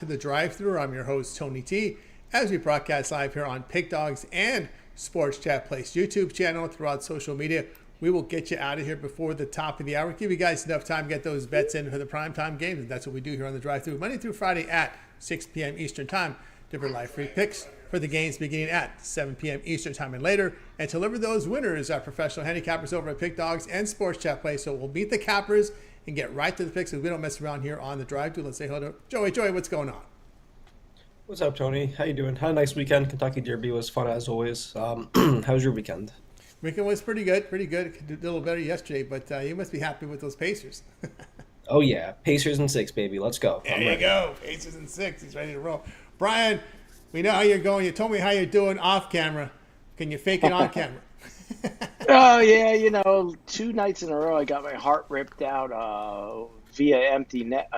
To the drive-thru. I'm your host Tony T. As we broadcast live here on Pig Dogs and Sports Chat Place YouTube channel throughout social media, we will get you out of here before the top of the hour. Give you guys enough time to get those bets in for the primetime games, and that's what we do here on the drive-thru Monday through Friday at 6 p.m. Eastern Time. Different live free picks for the games beginning at 7 p.m. Eastern Time and later, and to deliver those winners are professional handicappers over at Pig Dogs and Sports Chat Place. So we'll beat the cappers and get right to the picks because we don't mess around here on the drive-thru. Let's say hello to Joey. Joey, what's going on? What's up, Tony? How you doing? Had a nice weekend. Kentucky Derby was fun as always. How was your weekend? Weekend was pretty good. Did a little better yesterday, but you must be happy with those Pacers. Oh yeah, Pacers and 6, baby. Let's go. There you go. Pacers and 6. He's ready to roll. Brian, we know how you're going. You told me how you're doing off camera. Can you fake it on camera? Oh yeah, 2 nights in a row I got my heart ripped out via empty net,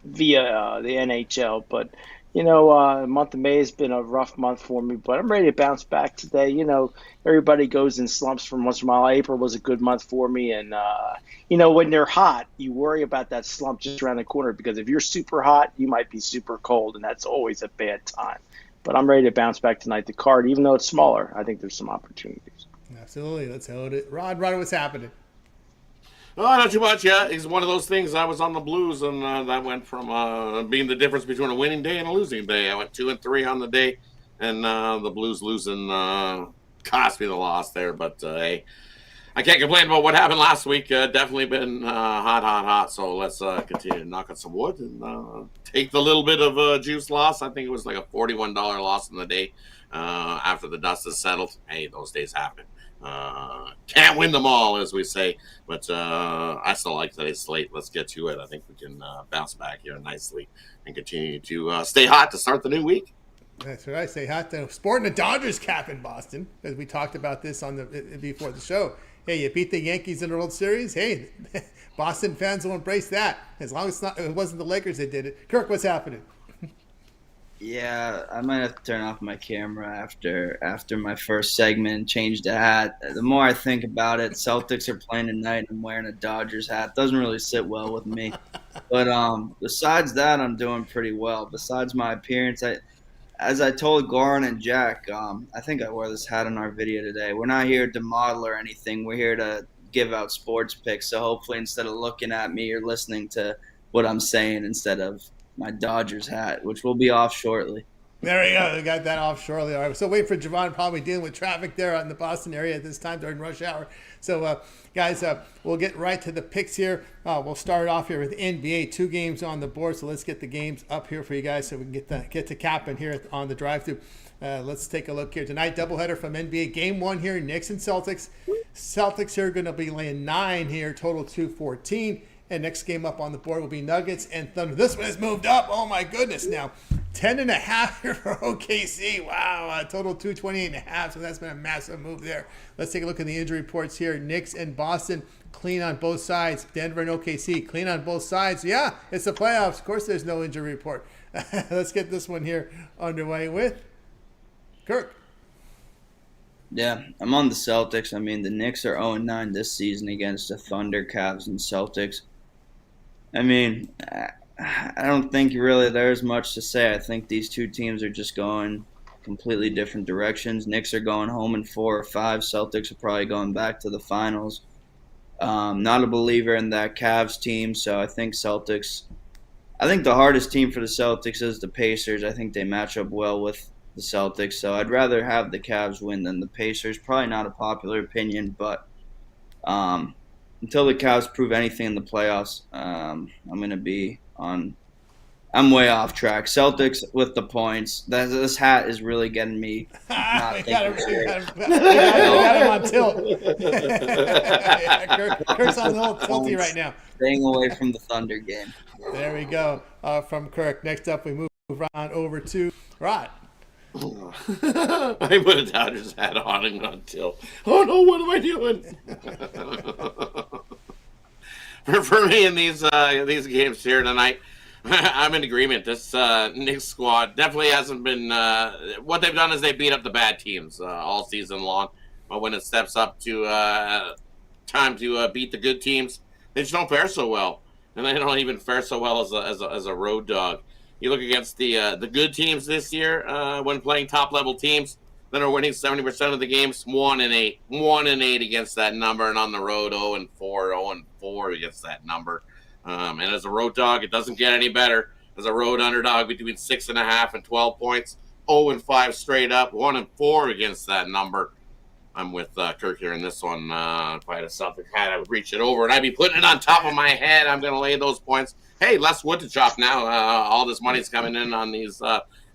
via the NHL. But the month of May has been a rough month for me. But I'm ready to bounce back today. Everybody goes in slumps from once in a while. April was a good month for me, and when they're hot, you worry about that slump just around the corner because if you're super hot, you might be super cold, and that's always a bad time. But I'm ready to bounce back tonight. The card, even though it's smaller, I think there's some opportunities. Absolutely. Let's hold it. Rod, what's happening? Oh, not too much. Yeah, it's one of those things. I was on the Blues, and that went from being the difference between a winning day and a losing day. I went 2-3 on the day, and the Blues losing cost me the loss there. But hey, I can't complain about what happened last week. Definitely been hot. So let's continue to knock on some wood and take the little bit of juice loss. I think it was like a $41 loss in the day after the dust has settled. Hey, those days happen. Can't win them all, as we say, but I still like today's slate. Let's get to it. I think we can bounce back here nicely and continue to stay hot to start the new week. That's right. Stay hot. Sporting a Dodgers cap in Boston, as we talked about this before the show. Hey, you beat the Yankees in the World Series. Hey, Boston fans will embrace that as long as it wasn't the Lakers that did it. Kirk, what's happening? Yeah, I might have to turn off my camera after my first segment and change the hat. The more I think about it, Celtics are playing tonight and I'm wearing a Dodgers hat. Doesn't really sit well with me. But besides that, I'm doing pretty well. Besides my appearance, as I told Goran and Jack, I think I wore this hat in our video today. We're not here to model or anything. We're here to give out sports picks. So hopefully instead of looking at me, you're listening to what I'm saying instead of my Dodgers hat, which will be off shortly. There we go. We got that off shortly. All right. So wait for Javon, probably dealing with traffic there out in the Boston area at this time during rush hour. So, guys, we'll get right to the picks here. We'll start off here with NBA. 2 games on the board. So let's get the games up here for you guys so we can get to capping here on the drive-thru. Let's take a look here tonight. Doubleheader from NBA. Game 1 here, Knicks and Celtics. Celtics here are going to be laying 9 here, total 214. And next game up on the board will be Nuggets and Thunder. This one has moved up. Oh, my goodness. Now, 10.5 here for OKC. Wow, total 228.5. So that's been a massive move there. Let's take a look at the injury reports here. Knicks and Boston, clean on both sides. Denver and OKC, clean on both sides. Yeah, it's the playoffs. Of course, there's no injury report. Let's get this one here underway with Kirk. Yeah, I'm on the Celtics. I mean, the Knicks are 0-9 this season against the Thunder, Cavs, and Celtics. I mean, I don't think really there's much to say. I think these two teams are just going completely different directions. Knicks are going home in 4 or 5. Celtics are probably going back to the finals. Not a believer in that Cavs team, so I think Celtics. I think the hardest team for the Celtics is the Pacers. I think they match up well with the Celtics, so I'd rather have the Cavs win than the Pacers. Probably not a popular opinion, but until the Cavs prove anything in the playoffs, I'm going to be on – I'm way off track. Celtics with the points. This hat is really getting me not we thinking straight. we got him on tilt. Kirk's on the little tilty right now. Staying away from the Thunder game. There we go from Kirk. Next up, we move on over to Rod. I put a Dodgers hat on and got tilt. Oh no, what am I doing? for me in these games here tonight, I'm in agreement. This Knicks squad definitely hasn't been. What they've done is they beat up the bad teams all season long. But when it steps up to time to beat the good teams, they just don't fare so well, and they don't even fare so well as a road dog. You look against the good teams this year when playing top level teams that are winning 70% of the games, 1-8, 1-8 against that number, and on the road 0-4, 0-4 against that number. And as a road dog, it doesn't get any better. As a road underdog between 6.5 and 12 points, 0-5 straight up, 1-4 against that number. I'm with Kirk here in this one. If I had a Celtic hat, I would reach it over and I'd be putting it on top of my head. I'm going to lay those points. Hey, less wood to chop now. All this money's coming in on these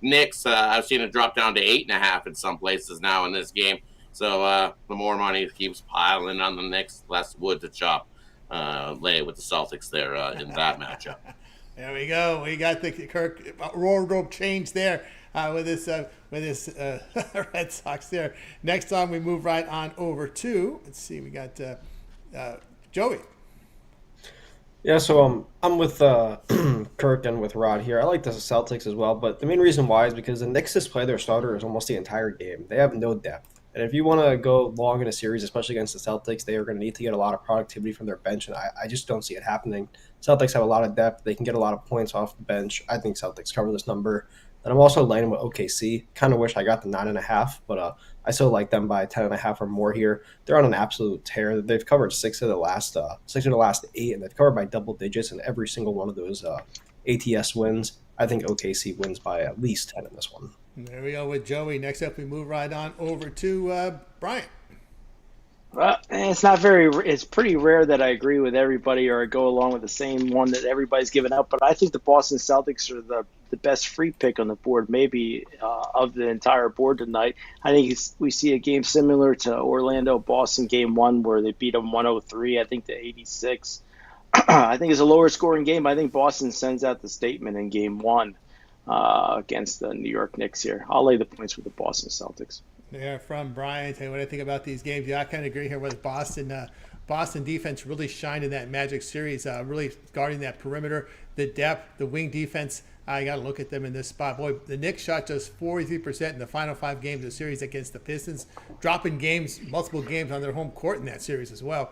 Knicks. I've seen it drop down to 8.5 in some places now in this game. So the more money keeps piling on the Knicks, less wood to chop. Lay with the Celtics there in that matchup. There we go. We got the Kirk wardrobe change there with this Red Sox there. Next on, we move right on over to, let's see, we got Joey. Yeah, so I'm with Kirk and with Rod here. I like the Celtics as well, but the main reason why is because the Knicks just play their starters almost the entire game. They have no depth. And if you want to go long in a series, especially against the Celtics, they are going to need to get a lot of productivity from their bench, and I just don't see it happening. Celtics have a lot of depth. They can get a lot of points off the bench. I think Celtics cover this number. And I'm also laying with OKC. Kind of wish I got the 9.5, but I still like them by 10.5 or more here. They're on an absolute tear. They've covered 6 of the last 8, and they've covered by double digits in every single one of those ATS wins. I think OKC wins by at least 10 in this one. There we go with Joey. Next up, we move right on over to Brian. Well, it's pretty rare that I agree with everybody or I go along with the same one that everybody's given up. But I think the Boston Celtics are the best free pick on the board, maybe of the entire board tonight. I think we see a game similar to Orlando-Boston game 1 where they beat them 103, I think, to 86. I think it's a lower scoring game. I think Boston sends out the statement in game 1 against the New York Knicks here. I'll lay the points with the Boston Celtics. Yeah, from Brian. Tell you what I think about these games. Yeah, I kind of agree here with Boston. Boston defense really shined in that Magic series, really guarding that perimeter, the depth, the wing defense. I got to look at them in this spot. Boy, the Knicks shot just 43% in the final 5 games of the series against the Pistons, dropping multiple games on their home court in that series as well.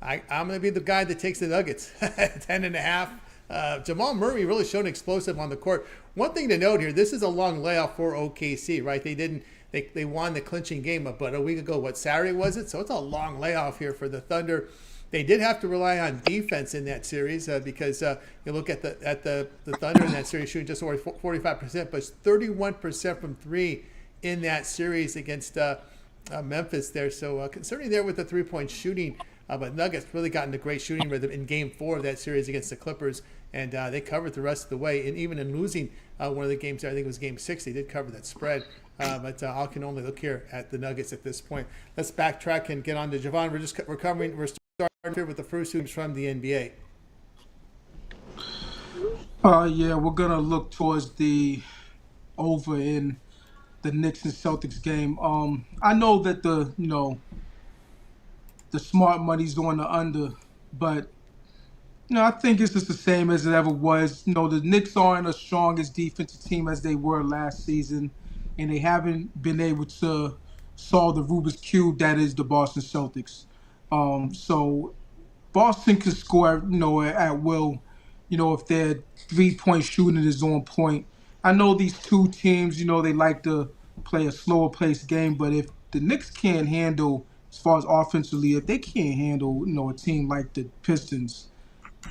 I'm going to be the guy that takes the Nuggets, 10.5. Jamal Murray really showed explosive on the court. One thing to note here, this is a long layoff for OKC, right? They won the clinching game about a week ago. Saturday was it? So it's a long layoff here for the Thunder. They did have to rely on defense in that series because you look at the Thunder in that series shooting just over 45%, but it's 31% from 3 in that series against Memphis there. So concerning there with the 3-point shooting, but Nuggets really got into great shooting rhythm in Game 4 of that series against the Clippers, and they covered the rest of the way. And even in losing one of the games, I think it was Game 6, they did cover that spread. But I can only look here at the Nuggets at this point. Let's backtrack and get on to Javon. We're starting here with the first hoops from the NBA. Yeah, we're gonna look towards the over in the Knicks and Celtics game. I know that the smart money's on the under, but I think it's just the same as it ever was. The Knicks aren't as strong as defensive team as they were last season, and they haven't been able to solve the Rubik's Cube that is the Boston Celtics. So Boston can score, at will, if their 3-point shooting is on point. I know these two teams, they like to play a slower paced game, but if the Knicks can't handle, as far as offensively, if they can't handle, a team like the Pistons,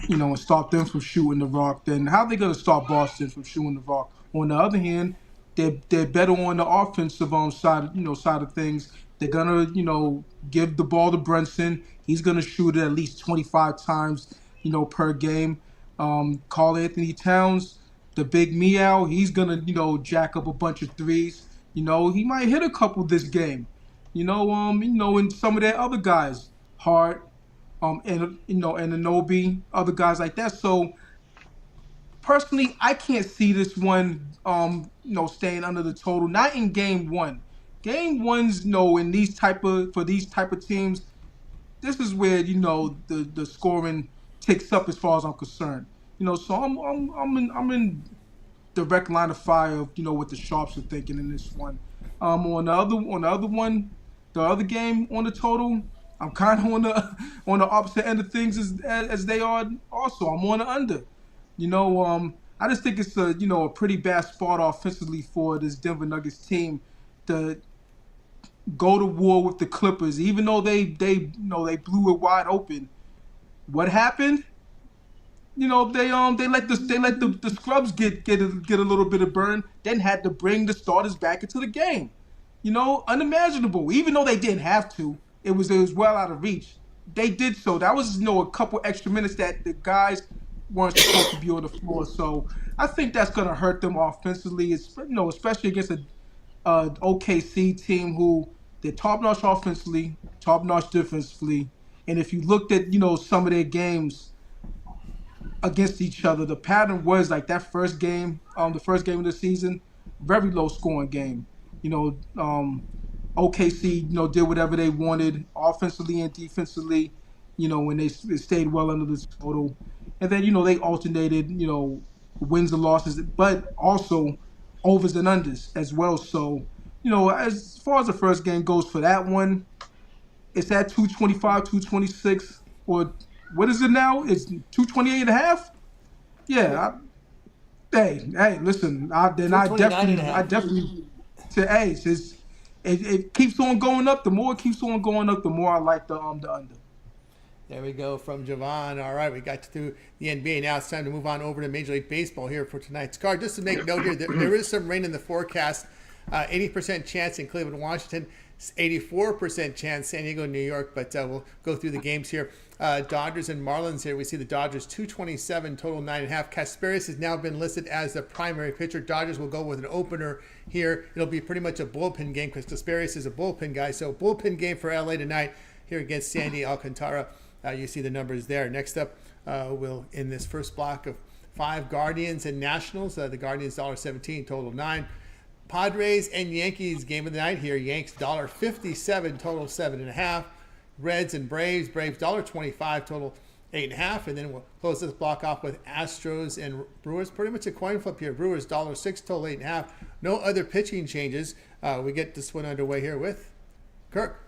and stop them from shooting the rock, then how are they going to stop Boston from shooting the rock? On the other hand, they're better on the offensive side of things. They're gonna give the ball to Brunson. He's gonna shoot it at least 25 times per game. Karl Anthony Towns, the big meow, he's gonna jack up a bunch of threes. He might hit a couple this game. And some of their other guys, Hart, and Anunoby, other guys like that. So personally, I can't see this one, staying under the total. Not in Game 1. Game 1's, in for these type of teams, this is where the scoring ticks up as far as I'm concerned. So I'm in direct line of fire of what the sharps are thinking in this one. On the other one, the other game on the total, I'm kind of on the opposite end of things as they are. Also, I'm on the under. I just think it's a pretty bad spot offensively for this Denver Nuggets team to go to war with the Clippers, even though they blew it wide open. What happened? They let the scrubs get a little bit of burn, then had to bring the starters back into the game. Unimaginable. Even though they didn't have to, it was well out of reach. They did so. That was a couple extra minutes that the guys weren't supposed to be on the floor. So I think that's going to hurt them offensively. Especially against a OKC team who they're top notch offensively, top notch defensively, and if you looked at some of their games against each other, the pattern was like that the first game of the season, very low scoring game. OKC, did whatever they wanted offensively and defensively, when they stayed well under the total. And then, they alternated, wins and losses, but also overs and unders as well. So, as far as the first game goes for that one, it's at 225, 226, or what is it now? It's 228 and a half? Yeah. Hey, listen, I definitely say, hey, it keeps on going up. The more it keeps on going up, the more I like the under. There we go from Javon. All right, we got to the NBA. Now it's time to move on over to Major League Baseball here for tonight's card. Just to make note here, there is some rain in the forecast. 80% chance in Cleveland, Washington. 84% chance San Diego, New York. But we'll go through the games here. Dodgers and Marlins here. We see the Dodgers 227, total 9.5. Kasperius has now been listed as the primary pitcher. Dodgers will go with an opener here. It'll be pretty much a bullpen game because Kasperius is a bullpen guy. So bullpen game for LA tonight here against Sandy Alcantara. You see the numbers there. Next up, we'll in this first block of 5 Guardians and Nationals. The Guardians $1.17, total 9. Padres and Yankees game of the night here. Yanks $1.57, total 7.5. Reds and Braves $1.25, total 8.5. And then we'll close this block off with Astros and Brewers. Pretty much a coin flip here. Brewers $1.06, total 8.5. No other pitching changes. We get this one underway here with Kirk.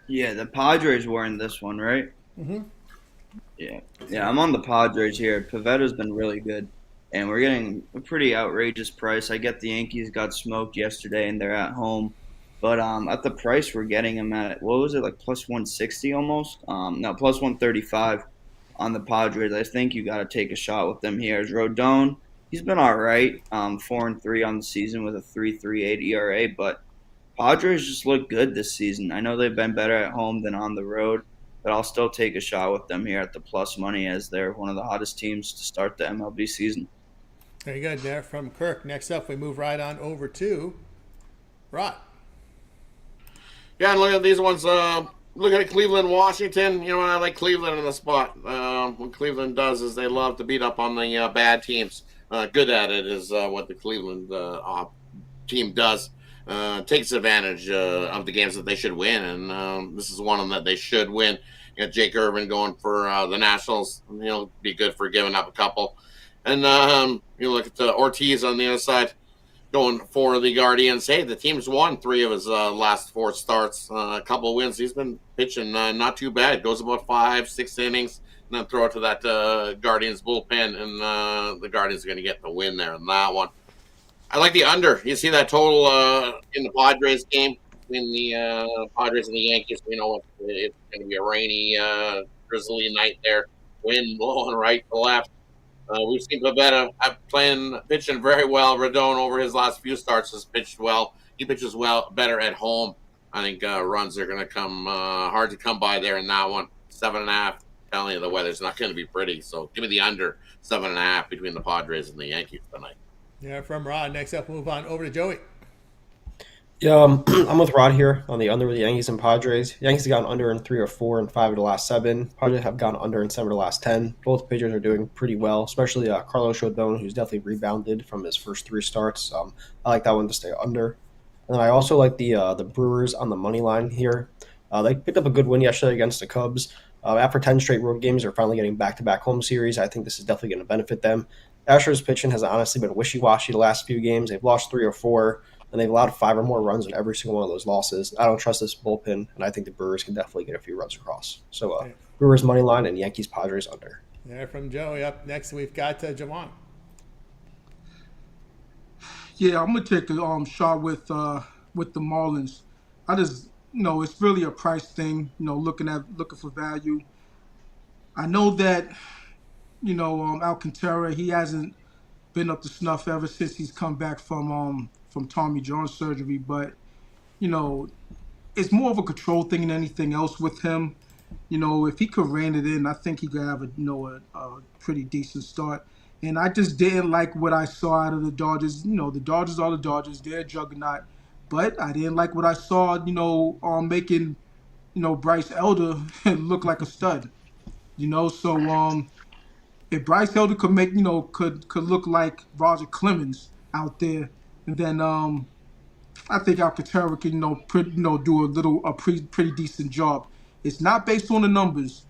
Yeah, the Padres were in this one, right? Mm-hmm. Yeah, I'm on the Padres here. Pavetta's been really good, and we're getting a pretty outrageous price. I get the Yankees got smoked yesterday, and they're at home. But at the price we're getting them at, what was it, like plus 160 almost? No, plus 135 on the Padres. I think you got to take a shot with them here. Rodon, he's been all right, 4-3 on the season with a 3.38 ERA, but Padres just look good this season. I know they've been better at home than on the road, but I'll still take a shot with them here at the plus money as they're one of the hottest teams to start the MLB season. Very good there from Kirk. Next up, we move right on over to Rod. Yeah, and look at these ones. Look at Cleveland, Washington. I like Cleveland in the spot. What Cleveland does is they love to beat up on the bad teams. Good at it is what the Cleveland team does. Takes advantage of the games that they should win, and this is one of them that they should win. You got Jake Irvin going for the Nationals. He'll be good for giving up a couple. And you look at Ortiz on the other side going for the Guardians. Hey, the team's won 3 of his last 4 starts. A couple of wins. He's been pitching not too bad. Goes about 5-6 innings, and then throw it to that Guardians bullpen, and the Guardians are going to get the win there in that one. I like the under. You see that total in the Padres game between the Padres and the Yankees. It's going to be a rainy, drizzly night there. Wind blowing right to left. We've seen Pavetta pitching very well. Rodon over his last few starts has pitched well. He pitches well, better at home. I think runs are going to come hard to come by there in that one. 7.5. Telling you the weather's not going to be pretty. So give me the under 7.5 between the Padres and the Yankees tonight. Yeah, from Rod. Next up, move on over to Joey. Yeah, I'm with Rod here on the under with the Yankees and Padres. Yankees have gone under in 3 or 4 and 5 of the last 7. Padres have gone under in 7 of the last 10. Both pitchers are doing pretty well, especially Carlos Rodon, who's definitely rebounded from his first 3 starts. I like that one to stay under. And then I also like the Brewers on the money line here. They picked up a good win yesterday against the Cubs. After 10 straight road games, they're finally getting back-to-back home series. I think this is definitely going to benefit them. Astros pitching has honestly been wishy-washy the last few games. They've lost 3 or 4, and they've allowed 5 or more runs in every single one of those losses. I don't trust this bullpen, and I think the Brewers can definitely get a few runs across. So Brewers money line and Yankees Padres under. There from Joey. Up next, we've got Javon. Yeah, I'm gonna take a shot with the Marlins. I just it's really a price thing. Looking for value. I know that Alcantara, he hasn't been up to snuff ever since he's come back from Tommy John surgery, but you know it's more of a control thing than anything else with him. If he could rein it in, I think he could have a pretty decent start. And I just didn't like what I saw out of the Dodgers. The Dodgers are the Dodgers; they're a juggernaut. But I didn't like what I saw. Making Bryce Elder look like a stud. So if Bryce Elder could make could look like Roger Clemens out there, and then I think Alcantara can do a pretty decent job. It's not based on the numbers,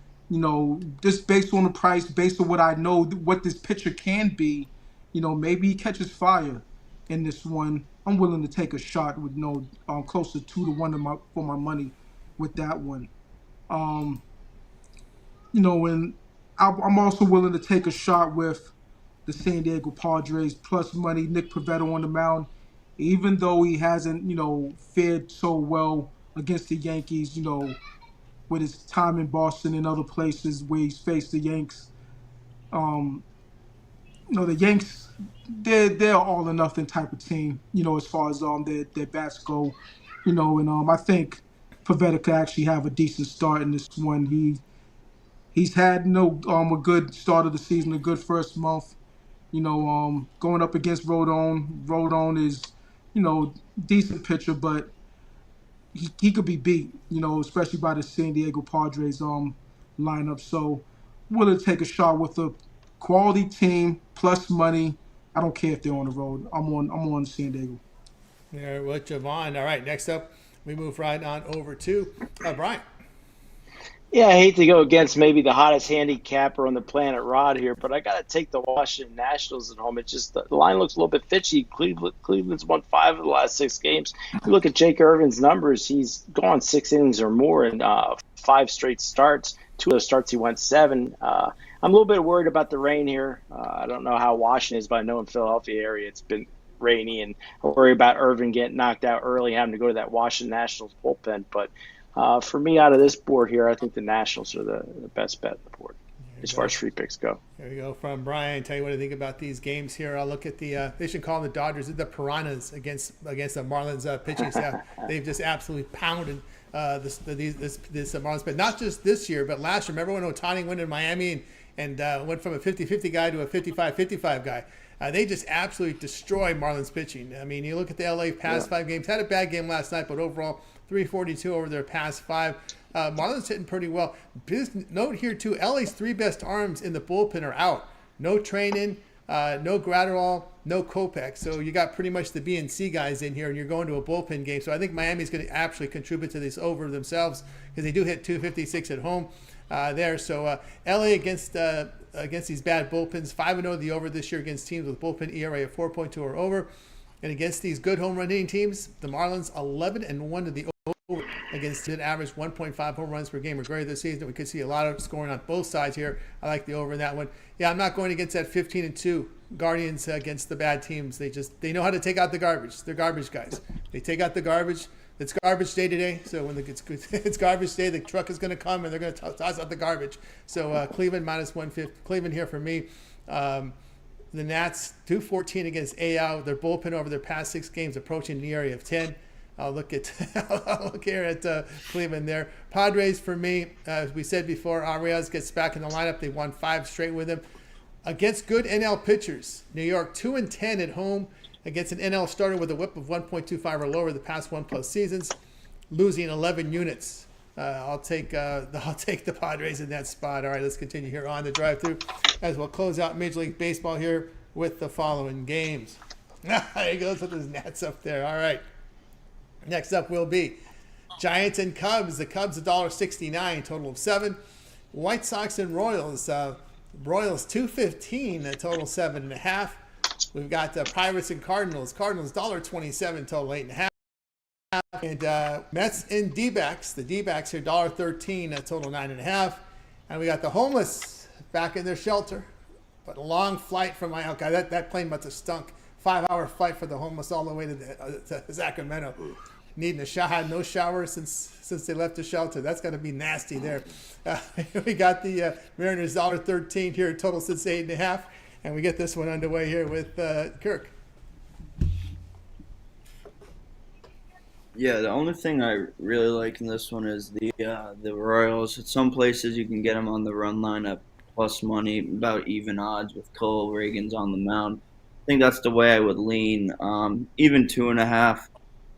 just based on the price, based on what I know what this pitcher can be. Maybe he catches fire in this one. I'm willing to take a shot with close to 2-1 for my money with that one. And I'm also willing to take a shot with the San Diego Padres plus money. Nick Pivetta on the mound, even though he hasn't fared so well against the Yankees. With his time in Boston and other places where he's faced the Yanks. The Yanks, they're all or nothing type of team, as far as their bats go. And I think Pivetta could actually have a decent start in this one. He's had a good start of the season, a good first month. Going up against Rodon. Rodon is, decent pitcher, but he could be beat, especially by the San Diego Padres lineup. So willing to take a shot with a quality team plus money. I don't care if they're on the road. I'm on San Diego. There with Javon. All right, next up, we move right on over to Brian. Yeah, I hate to go against maybe the hottest handicapper on the planet, Rod, here, but I got to take the Washington Nationals at home. It's just the line looks a little bit fishy. Cleveland's won 5 of the last 6 games. You look at Jake Irvin's numbers; he's gone 6 innings or more in 5 straight starts. 2 of those starts he went 7. I'm a little bit worried about the rain here. I don't know how Washington is, but I know in Philadelphia area it's been rainy, and I worry about Irvin getting knocked out early, having to go to that Washington Nationals bullpen, but. For me, out of this board here, I think the Nationals are the best bet on the board as far as free picks go. There you go from Brian. Tell you what I think about these games here. I'll look at they should call them the Dodgers the piranhas against the Marlins pitching staff. They've just absolutely pounded this Marlins, but not just this year, but last year. Remember when Ohtani went in Miami and went from a 50-50 guy to a 55-55 guy? They just absolutely destroy Marlins pitching. I mean, you look at the LA past 5 games. Had a bad game last night, but overall 342 over their past 5. Marlins hitting pretty well. Note here too, LA's 3 best arms in the bullpen are out. No Trainin, no Gratterall, no Kopech. So you got pretty much the B and C guys in here, and you're going to a bullpen game. So I think Miami's going to actually contribute to this over themselves because they do hit 256 at home there. So LA against these bad bullpens, 5-0 the over this year against teams with bullpen ERA of 4.2 or over. And against these good home run hitting teams, the Marlins 11-1 to the over against an average 1.5 home runs per game or greater this season. We could see a lot of scoring on both sides here. I like the over in that one. Yeah, I'm not going against that 15-2 Guardians against the bad teams. They know how to take out the garbage. They're garbage guys. They take out the garbage. It's garbage day today, so when it's garbage day, the truck is going to come and they're going to toss out the garbage. So Cleveland minus 150. Cleveland here for me. The Nats 214 against AL. Their bullpen over their past 6 games approaching the area of 10. I'll look here at Cleveland there. Padres for me, as we said before, Arias gets back in the lineup. They won 5 straight with him against good NL pitchers. New York 2-10 at home against an NL starter with a WHIP of 1.25 or lower the past 1+ seasons, losing 11 units. I'll take the Padres in that spot. All right, let's continue here on the drive-through as we'll close out Major League Baseball here with the following games. There he goes with his Nats up there. All right. Next up will be Giants and Cubs. The Cubs $1.69, total of 7. White Sox and Royals. Royals 215, a total 7.5. We've got Pirates and Cardinals. Cardinals $1.27, total 8.5. And Mets and D-backs. The D-backs here $1.13, a total 9.5. And we got the homeless back in their shelter. But a long flight from my guy. That plane must have stunk. 5-hour flight for the homeless all the way to Sacramento. Needing a shower, had no shower since they left the shelter. That's got to be nasty there. We got the Mariners $1.13 here total since 8.5, and we get this one underway here with Kirk. Yeah, the only thing I really like in this one is the Royals. At some places you can get them on the run line at plus money, about even odds with Cole Reagan's on the mound. I think that's the way I would lean. Even 2.5,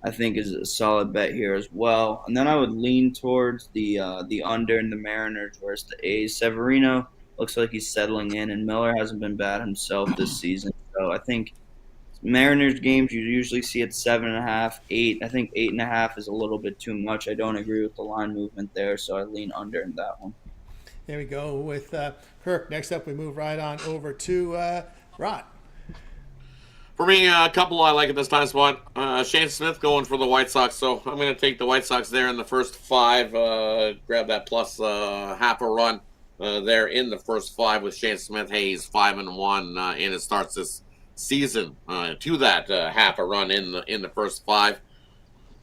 I think is a solid bet here as well. And then I would lean towards the under in the Mariners versus the A's. Severino looks like he's settling in, and Miller hasn't been bad himself this season. So I think Mariners games you usually see at 7.5, 8. I think 8.5 is a little bit too much. I don't agree with the line movement there, so I lean under in that one. There we go with Kirk. Next up, we move right on over to Rod. For me, a couple I like at this time spot. Shane Smith going for the White Sox, so I'm going to take the White Sox there in the first 5. Grab that plus half a run there in the first 5 with Shane Smith. Hey, he's 5-1 and it starts this season to that half a run in the first 5.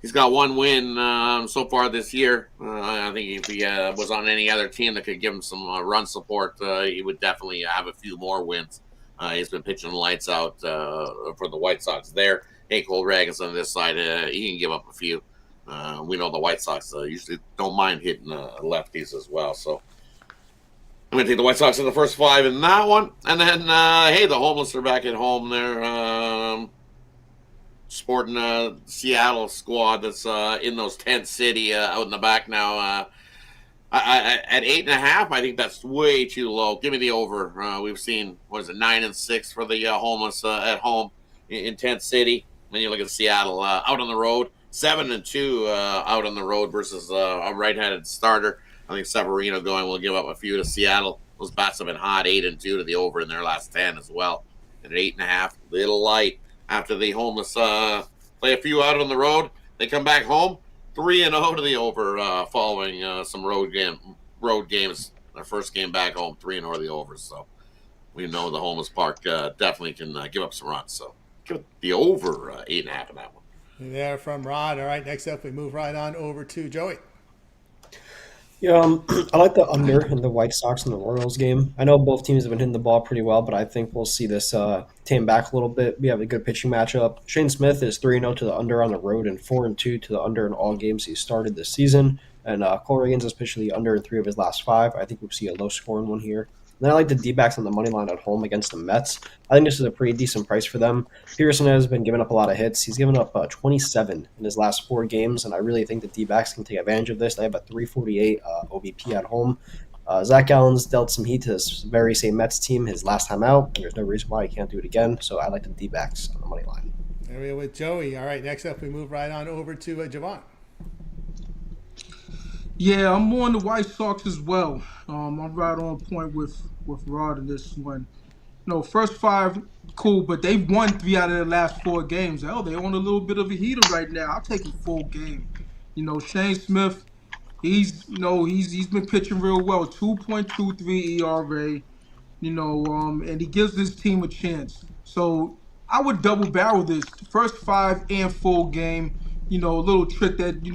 He's got 1 win so far this year. I think if he was on any other team that could give him some run support, he would definitely have a few more wins. He's been pitching lights out for the White Sox there. Hey, Cole Reagan's on this side. He can give up a few. We know the White Sox usually don't mind hitting lefties as well. So I'm going to take the White Sox in the first 5 in that one. And then, hey, the homeless are back at home there. Sporting Seattle squad that's in those tent city out in the back now. At 8.5, I think that's way too low. Give me the over. We've seen 9-6 for the homeless at home in tent city. Then you look at Seattle out on the road, 7-2 out on the road versus a right-handed starter. I think Severino going will give up a few to Seattle. Those bats have been hot, 8-2 to the over in their last 10 as well. And at 8.5, little light. After the homeless play a few out on the road, they come back home 3-0 to the over following some road games. Their first game back home, 3-0 to the over. So we know the homeless park definitely can give up some runs. So give it the over 8.5 in that one. There from Rod. All right, next up we move right on over to Joey. Yeah, I like the under in the White Sox and the Royals game. I know both teams have been hitting the ball pretty well, but I think we'll see this tame back a little bit. We have a good pitching matchup. Shane Smith is 3-0 to the under on the road and 4-2 to the under in all games he started this season. And Cole Reagan's has pitched the under in 3 of his last 5. I think we'll see a low-scoring one here. And then I like the D-backs on the money line at home against the Mets. I think this is a pretty decent price for them. Pearson has been giving up a lot of hits. He's given up 27 in his last 4 games, and I really think the D-backs can take advantage of this. They have a 348 OBP at home. Zach Gallen's dealt some heat to this very same Mets team his last time out. There's no reason why he can't do it again, so I like the D-backs on the money line. There we go with Joey. All right, next up we move right on over to Javon. Yeah, I'm on the White Sox as well. I'm right on point with Rod in this one. First 5, cool, but they've won 3 out of their last 4 games. Hell, they're on a little bit of a heater right now. I'll take a full game. Shane Smith, he's been pitching real well. 2.23 ERA. And he gives this team a chance. So I would double barrel this first 5 and full game. A little trick that you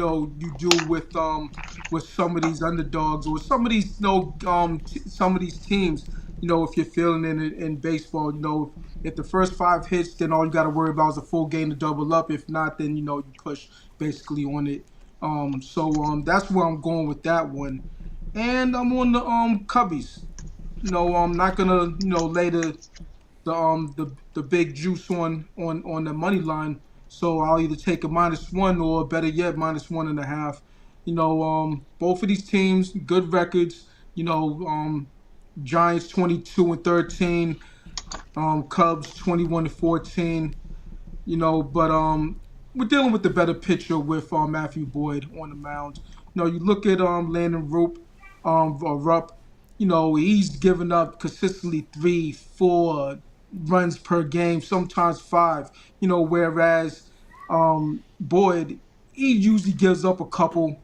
do with some of these underdogs or some of these some of these teams. If you're feeling it in baseball, if the first 5 hits, then all you got to worry about is a full game to double up. If not, then you push basically on it. So that's where I'm going with that one, and I'm on the Cubbies. I'm not gonna lay the big juice on the money line. So I'll either take a -1 or better yet -1.5. Both of these teams good records. Giants 22-13, Cubs 21-14. But we're dealing with the better pitcher with Matthew Boyd on the mound. You look at Landon Rupp. He's given up consistently 3-4 runs per game, sometimes 5. Whereas Boyd, he usually gives up a couple,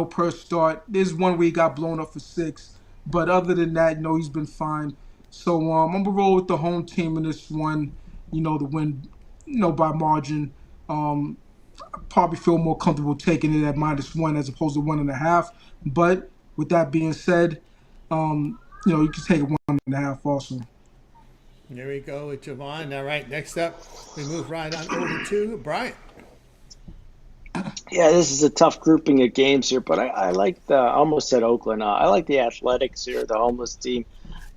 per start. There's one where he got blown up for 6. But other than that, he's been fine. So I'm gonna roll with the home team in this one. To win, by margin. Probably feel more comfortable taking it at -1 as opposed to 1.5. But with that being said, you can take 1.5 also. There we go with Javon. All right, next up, we move right on over to Brian. Yeah, this is a tough grouping of games here, but I like I almost said Oakland. I like the Athletics here, the homeless team.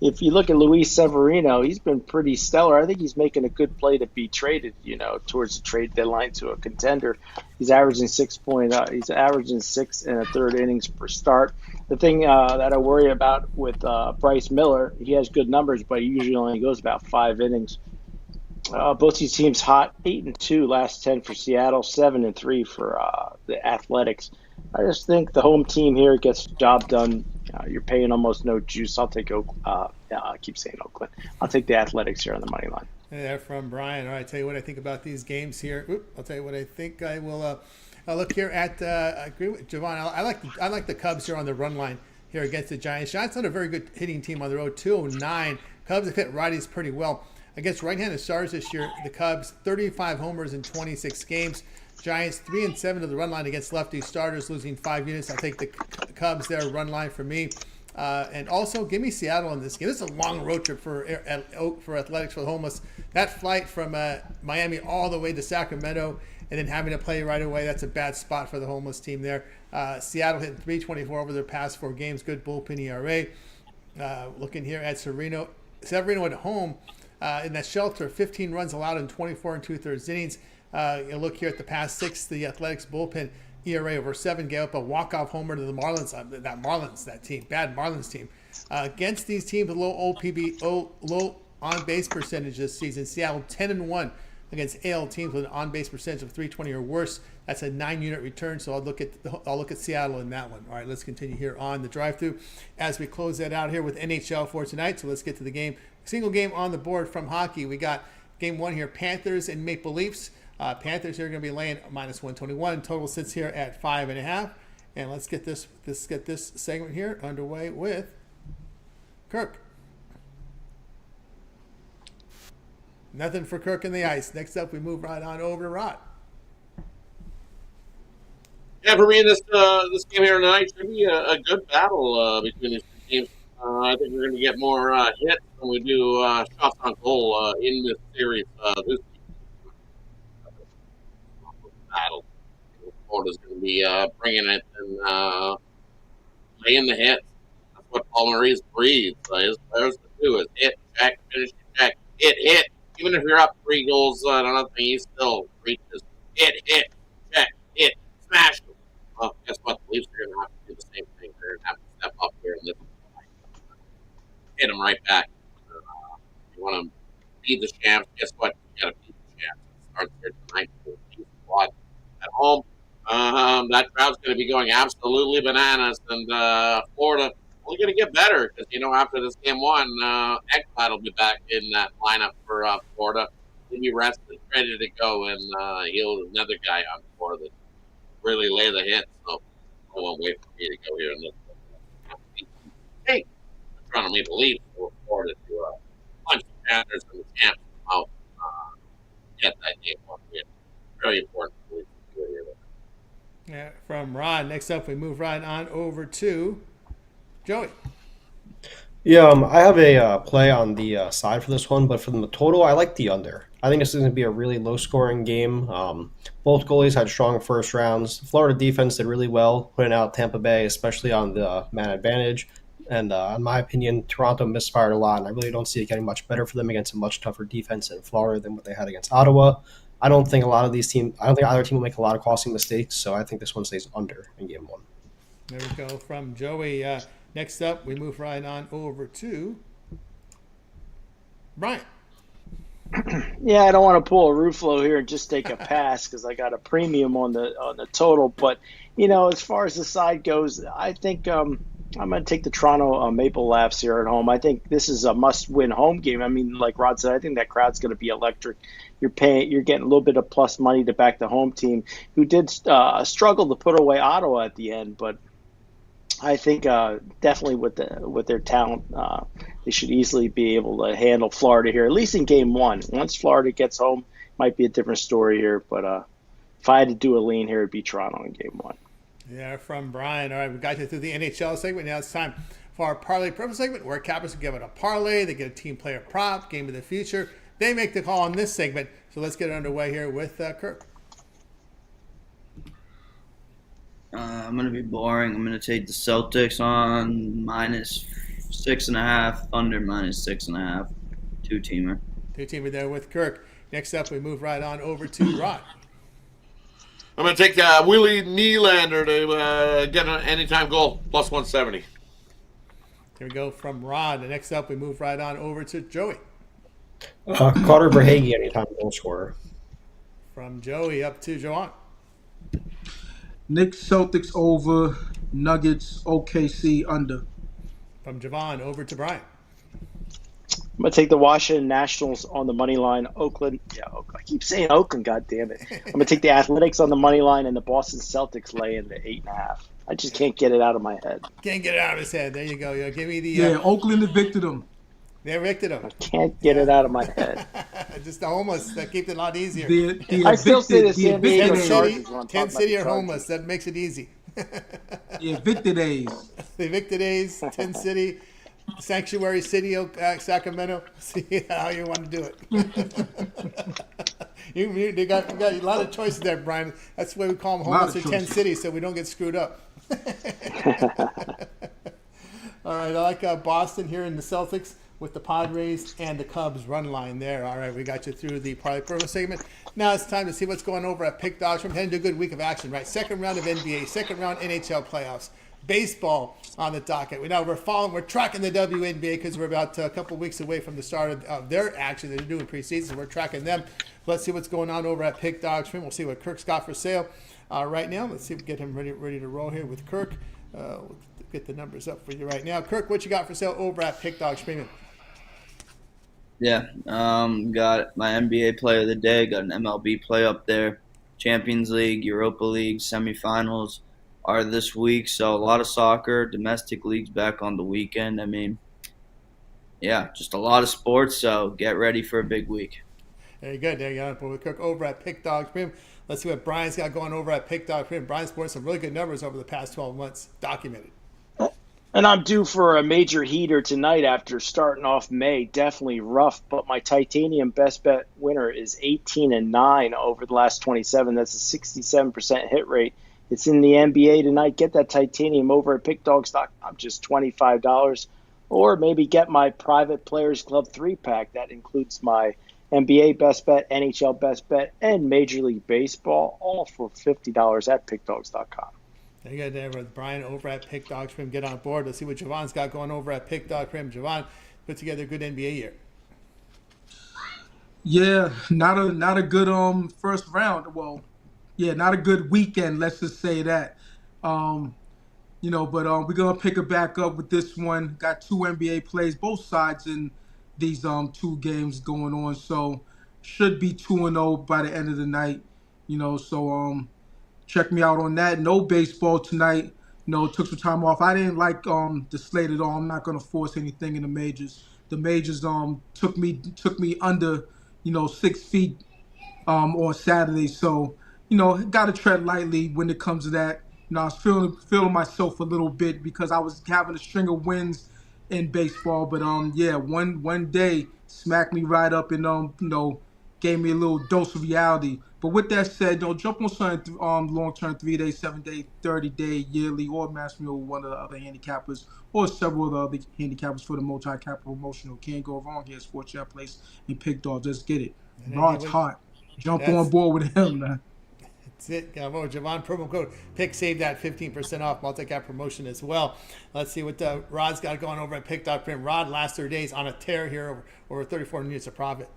If you look at Luis Severino, he's been pretty stellar. I think he's making a good play to be traded, towards the trade deadline to a contender. He's averaging 6 and a third innings per start. The thing that I worry about with Bryce Miller, he has good numbers, but he usually only goes about 5 innings. Both these teams hot, 8-2 last 10 for Seattle, 7-3 for the Athletics. I just think the home team here gets the job done. You're paying almost no juice. I'll take I keep saying Oakland. I'll take the Athletics here on the money line. There from Brian. All right, tell you what I think about these games here. I'll tell you what I think. I will look here at. I agree with Javon. I like the Cubs here on the run line here against the Giants. Giants not a very good hitting team on the road. 209. Cubs have hit righties pretty well against right-handed stars this year. The Cubs 35 homers in 26 games. Giants 3-7 to the run line against lefty starters, losing 5 units. I'll take the Cubs there, run line for me. And also, give me Seattle in this game. This is a long road trip for Athletics for the homeless. That flight from Miami all the way to Sacramento and then having to play right away, that's a bad spot for the homeless team there. Seattle hitting .324 over their past 4 games. Good bullpen ERA. Looking here at Severino at home in that shelter, 15 runs allowed in 24 2/3 innings. You look here at the past 6, the Athletics bullpen ERA over 7 gave up a walk-off homer to the Marlins. Bad Marlins team. Against these teams with low OPB, low on-base percentage this season, Seattle 10-1 against AL teams with an on-base percentage of .320 or worse. That's a 9-unit return. So I'll look at Seattle in that one. All right, let's continue here on the drive-through as we close that out here with NHL for tonight. So let's get to the game. Single game on the board from hockey. We got game 1 here: Panthers and Maple Leafs. Panthers here are going to be laying -121. Total sits here at 5.5. And let's get this segment here underway with Kirk. Nothing for Kirk in the ice. Next up, we move right on over to Rod. Yeah, for me, this game here tonight should be a good battle between these two teams. I think we're going to get more hits than we do shots on goal in this series this battle. Florida's going to be bringing it and laying the hits. That's what Paul Maurice breathes. His players to do is hit, check, finish, check, hit. Even if you're up 3 goals, nothing, he still reaches hit, check, hit, smash. Well, guess what? The Leafs are going to have to do the same thing. They're going to have to step up here and hit them right back. If you want to beat the champs, guess what? You got to beat the champs. It starts here tonight with the squad at home. That crowd's going to be going absolutely bananas, and Florida only going to get better because after this game 1, Ekblad will be back in that lineup for Florida. He'll be rested, ready to go, and he'll another guy on Florida that really lay the hit. So I won't wait for me to go here and look. Hey, the Toronto Maple Leafs will Florida to punch the Panthers and the champs out. Get that game 1 win. Really important for the Leafs to do it here. Yeah, from Ron. Next up, we move right on over to Joey. Yeah, I have a play on the side for this one, but for the total, I like the under. I think this is going to be a really low-scoring game. Both goalies had strong first rounds. The Florida defense did really well putting out Tampa Bay, especially on the man advantage. And in my opinion, Toronto misfired a lot, and I really don't see it getting much better for them against a much tougher defense in Florida than what they had against Ottawa. I don't think either team will make a lot of costing mistakes, so I think this one stays under in game 1. There we go from Joey. Next up, we move right on over to Brian. Yeah, I don't want to pull a Ruffalo here and just take a pass because I got a premium on the total. But as far as the side goes, I think I'm going to take the Toronto Maple Leafs here at home. I think this is a must-win home game. I mean, like Rod said, I think that crowd's going to be electric. You're getting a little bit of plus money to back the home team, who did struggle to put away Ottawa at the end, but I think definitely with their talent, they should easily be able to handle Florida here, at least in game one. Once Florida gets home, might be a different story here. But if I had to do a lean here, it'd be Toronto in game one. Yeah, from Brian. All right, we got you through the NHL segment. Now it's time for our parlay purpose segment, where cappers give it a parlay. They get a team player prop, game of the future. They make the call on this segment. So let's get underway here with Kirk. I'm going to be boring. I'm going to take the Celtics on -6.5, Thunder -6.5, two-teamer. Two-teamer there with Kirk. Next up, we move right on over to Rod. I'm going to take Willie Nylander to get an anytime goal, +170. Here we go from Rod. And next up, we move right on over to Joey. Carter Verhaeghe, anytime goal scorer. From Joey up to Joanne. Knicks Celtics over, Nuggets OKC under. From Javon over to Brian. I'm going to take the Washington Nationals on the money line. Oakland. Yeah, I keep saying Oakland, God damn it. I'm going to take the Athletics on the money line and the Boston Celtics lay in the 8.5. I just can't get it out of my head. Can't get it out of his head. There you go. Give me the. Yeah, Oakland evicted them. They evicted him. I can't get it out of my head. Just the homeless. That keeps it a lot easier. I still say the San Diego Tent Chargers City, when I'm Tent talking City about are the Chargers. homeless. That makes it easy. The evicted A's. The evicted A's, Tent City, Sanctuary City, Sacramento. See how you want to do it. you got a lot of choices there, Brian. That's why we call them homeless or Tent City, so we don't get screwed up. All right, I like Boston here in the Celtics with the Padres and the Cubs run line there. All right, we got you through the parlay promo segment. Now it's time to see what's going over at Pick Dogs. We're heading to a good week of action, right? Second round of NBA, second round NHL playoffs, baseball on the docket. We're tracking the WNBA because we're about a couple weeks away from the start of their action. They're doing preseason, so we're tracking them. Let's see what's going on over at Pick Dogs. We'll see what Kirk's got for sale right now. Let's see if we get him ready to roll here with Kirk. We'll get the numbers up for you right now. Kirk, what you got for sale over at Pick Dogs Premium? Yeah, got my NBA player of the day, got an MLB play up there. Champions League, Europa League, semifinals are this week, so a lot of soccer, domestic leagues back on the weekend. I mean, yeah, just a lot of sports, so get ready for a big week. Very good. There you go. With Kirk over at Pick Dogs Premium. Let's see what Brian's got going over at Pick Dogs Premium. Brian's scored some really good numbers over the past 12 months, documented. And I'm due for a major heater tonight after starting off May. Definitely rough, but my titanium best bet winner is 18-9 over the last 27. That's a 67% hit rate. It's in the NBA tonight. Get that titanium over at pickdogs.com, just $25. Or maybe get my Private Players Club 3-pack. That includes my NBA best bet, NHL best bet, and Major League Baseball, all for $50 at pickdogs.com. There you go, there with Brian over at Pick Dogs Prim. Get on board. Let's see what Javon's got going over at Pick Dog Prim. Javon put together a good NBA year. Yeah, not a good first round. Well, yeah, not a good weekend. Let's just say that. But we're gonna pick it back up with this one. Got two NBA plays, both sides in these two games going on. So should be 2-0 by the end of the night. Check me out on that. No baseball tonight. Took some time off. I didn't like the slate at all. I'm not gonna force anything in the majors. The majors took me under 6 feet on Saturday. So gotta tread lightly when it comes to that. I was feeling myself a little bit because I was having a string of wins in baseball. But one day smacked me right up and gave me a little dose of reality. But with that said, jump on something long-term, 3-day, 7-day, 30-day, yearly, or match me with one of the other handicappers or several of the other handicappers for the multi-cap promotional. Can't go wrong here. Sports Chat Place and Pick Dog. Let's get it. Rod's hot. Jump on board with him, man. That's it. Javon, promo code Pick, save that 15% off multi-cap promotion as well. Let's see what Rod's got going over at Pick.Prim. Rod, last 30 days on a tear here over 34 units of profit.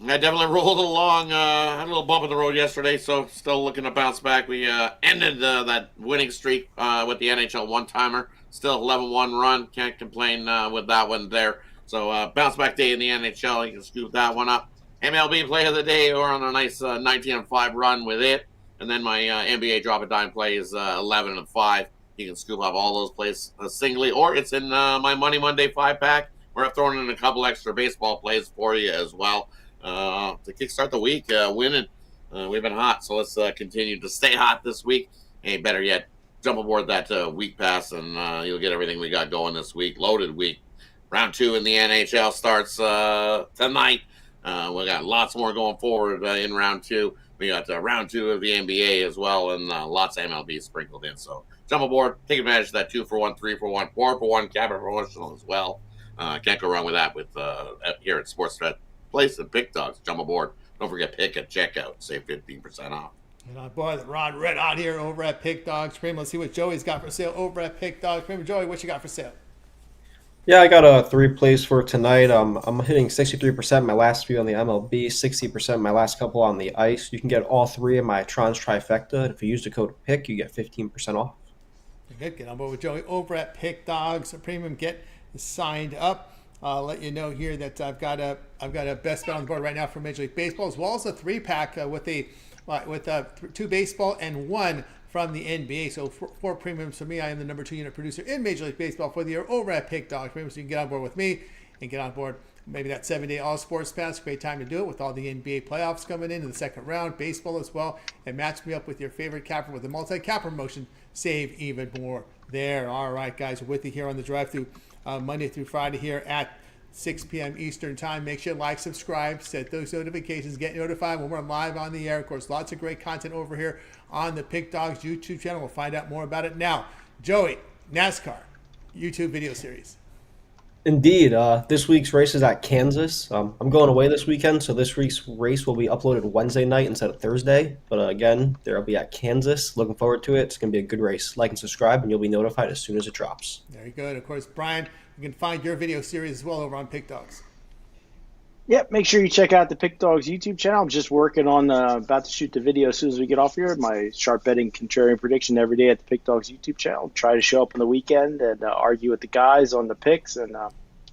I definitely rolled along. Had a little bump in the road yesterday, so still looking to bounce back. We ended that winning streak with the NHL one-timer. Still 11-1 run. Can't complain with that one there. So bounce back day in the NHL. You can scoop that one up. MLB play of the day, we're on a nice 19-5 run with it. And then my NBA drop a dime play is 11-5. You can scoop up all those plays singly, or it's in my Money Monday 5-pack, where I've thrown in a couple extra baseball plays for you as well to kickstart the week winning. We've been hot, so let's continue to stay hot this week. Hey, better yet, jump aboard that week pass, and you'll get everything we got going this week. Loaded week. Round 2 in the NHL starts tonight. We got lots more going forward in round 2. We got round 2 of the NBA as well, and lots of MLB sprinkled in. So jump aboard, take advantage of that 2-for-1, 3-for-1, 4-for-1 cabin promotional as well. Can't go wrong with that with here at Sports Bet Place and Pick Dogs. Jump aboard. Don't forget pick at checkout. Save 15% off. And boy, the Rod red hot here over at Pick Dogs. Primo, let's see what Joey's got for sale over at Pick Dogs. Primo, Joey, what you got for sale? Yeah, I got 3 plays for tonight. I'm hitting 63% my last few on the MLB, 60% my last couple on the ice. You can get all 3 of my Tron's trifecta. And if you use the code PICK, you get 15% off. Good. Get on board with Joey over at Pick Dogs. Premium, get signed up. I'll let you know here that I've got a best bet on the board right now for Major League Baseball, as well as a 3-pack with 2 baseball and 1 from the NBA. So 4 premiums for me. I am the number 2 unit producer in Major League Baseball for the year over at Pick Dogs. Premiums, so you can get on board with me and get on board maybe that 7-day all sports pass. Great time to do it with all the NBA playoffs coming in the second round, baseball as well, and match me up with your favorite capper with a multi-capper promotion. Save even more there. All right, guys, we're with you here on the drive-thru Monday through Friday here at 6 p.m. Eastern time. Make sure you like, subscribe, set those notifications, get notified when we're live on the air. Of course, lots of great content over here on the Pick Dogs YouTube channel. We'll find out more about it now. Joey, NASCAR YouTube video series. Indeed. This week's race is at Kansas. I'm going away this weekend, so this week's race will be uploaded Wednesday night instead of Thursday. But again, they'll be at Kansas. Looking forward to it. It's going to be a good race. Like and subscribe, and you'll be notified as soon as it drops. Very good. Of course, Brian, you can find your video series as well over on Pick Dogs. Yep, make sure you check out the Pick Dogs YouTube channel. I'm just working on about to shoot the video as soon as we get off here. My sharp betting contrarian prediction every day at the Pick Dogs YouTube channel. Try to show up on the weekend and argue with the guys on the picks, and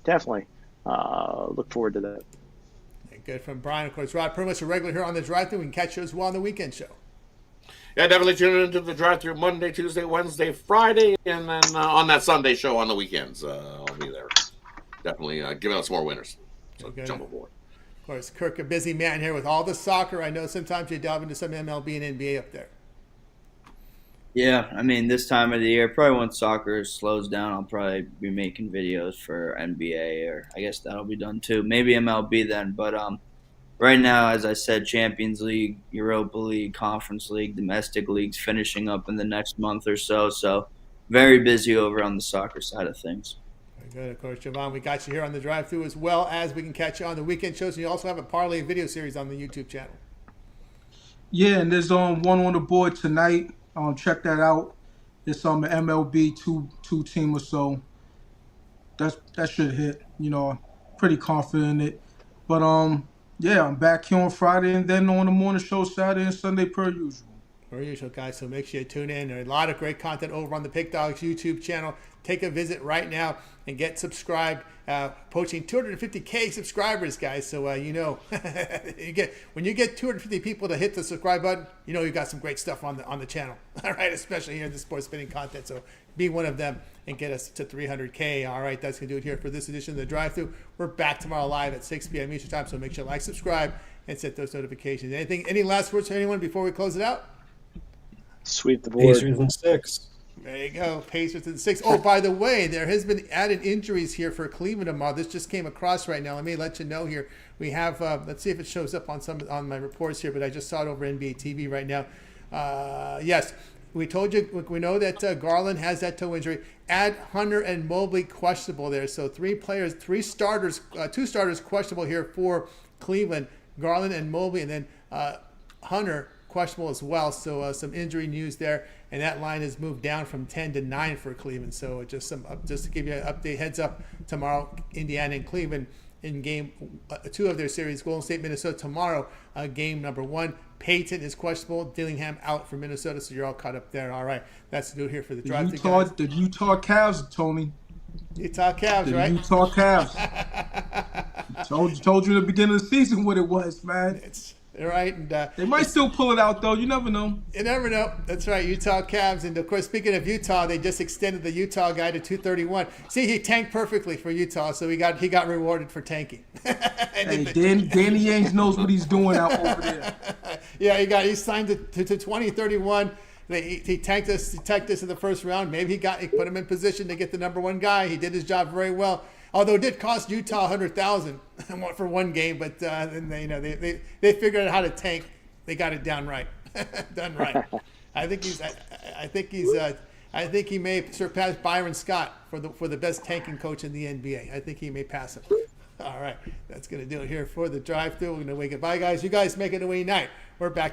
definitely look forward to that. Good from Brian. Of course, Rod, pretty much a regular here on the drive-thru. We can catch you as well on the weekend show. Yeah, definitely tune into the drive-thru Monday, Tuesday, Wednesday, Friday, and then on that Sunday show on the weekends. I'll be there. Definitely giving us more winners. So jump aboard. Of course, Kirk, a busy man here with all the soccer. I know sometimes you delve into some MLB and NBA up there. Yeah, I mean, this time of the year, probably when soccer slows down, I'll probably be making videos for NBA, or I guess that'll be done too. Maybe MLB then, but right now, as I said, Champions League, Europa League, Conference League, domestic leagues finishing up in the next month or so. So very busy over on the soccer side of things. Very good. Of course, Javon, we got you here on the drive-thru as well as we can catch you on the weekend shows. And you also have a Parlay video series on the YouTube channel. Yeah, and there's one on the board tonight. Check that out. It's on the MLB two team or so. That should hit. You know, pretty confident in it. But yeah, I'm back here on Friday and then on the morning show Saturday and Sunday per usual. Per usual, guys. So make sure you tune in. There's a lot of great content over on the Pick Dogs YouTube channel. Take a visit right now and get subscribed. Approaching 250K subscribers, guys. So when you get 250 people to hit the subscribe button, you know you've got some great stuff on the channel. All right, especially here in the sports betting content. So be one of them and get us to 300K. All right, that's gonna do it here for this edition of the Drive-Thru. We're back tomorrow live at 6 p.m. Eastern time. So make sure you like, subscribe, and set those notifications. Any last words for anyone before we close it out? Sweep the board. Pacers in 6. There you go. Pacers in 6. Oh, by the way, there has been added injuries here for Cleveland tomorrow. This just came across right now. Let me let you know here. We have, let's see if it shows up on my reports here, but I just saw it over NBA TV right now. Yes, we told you, we know that Garland has that toe injury. Add Hunter and Mobley questionable there. So two starters questionable here for Cleveland. Garland and Mobley, and then Hunter questionable as well. So some injury news there, and that line has moved down from 10 to 9 for Cleveland. So just to give you an update, heads up tomorrow, Indiana and Cleveland in game 2 of their series. Golden State, Minnesota tomorrow, game number 1. Peyton is questionable. Dillingham out for Minnesota, so you're all caught up there. All right, that's to do here for the drive. The Utah Cavs, Tony. Utah Cavs, right? Utah Cavs. told you in the beginning of the season what it was, man. right? And They might still pull it out, though. You never know. you never know. That's right, Utah Cavs. And, of course, speaking of Utah, they just extended the Utah guy to 231. See, he tanked perfectly for Utah, so he got rewarded for tanking. Hey, Danny Ainge knows what he's doing out over there. Yeah, he signed it to 2031. He tanked us in the first round. Maybe he put him in position to get the number one guy. He did his job very well. Although it did cost Utah $100,000 for one game, but then they figured out how to tank. They got it done right. I think he may surpass Byron Scott for the best tanking coach in the NBA. I think he may pass him. All right, that's gonna do it here for the drive-thru. We're gonna wake it. Bye, guys. You guys make it a winning night. We're back.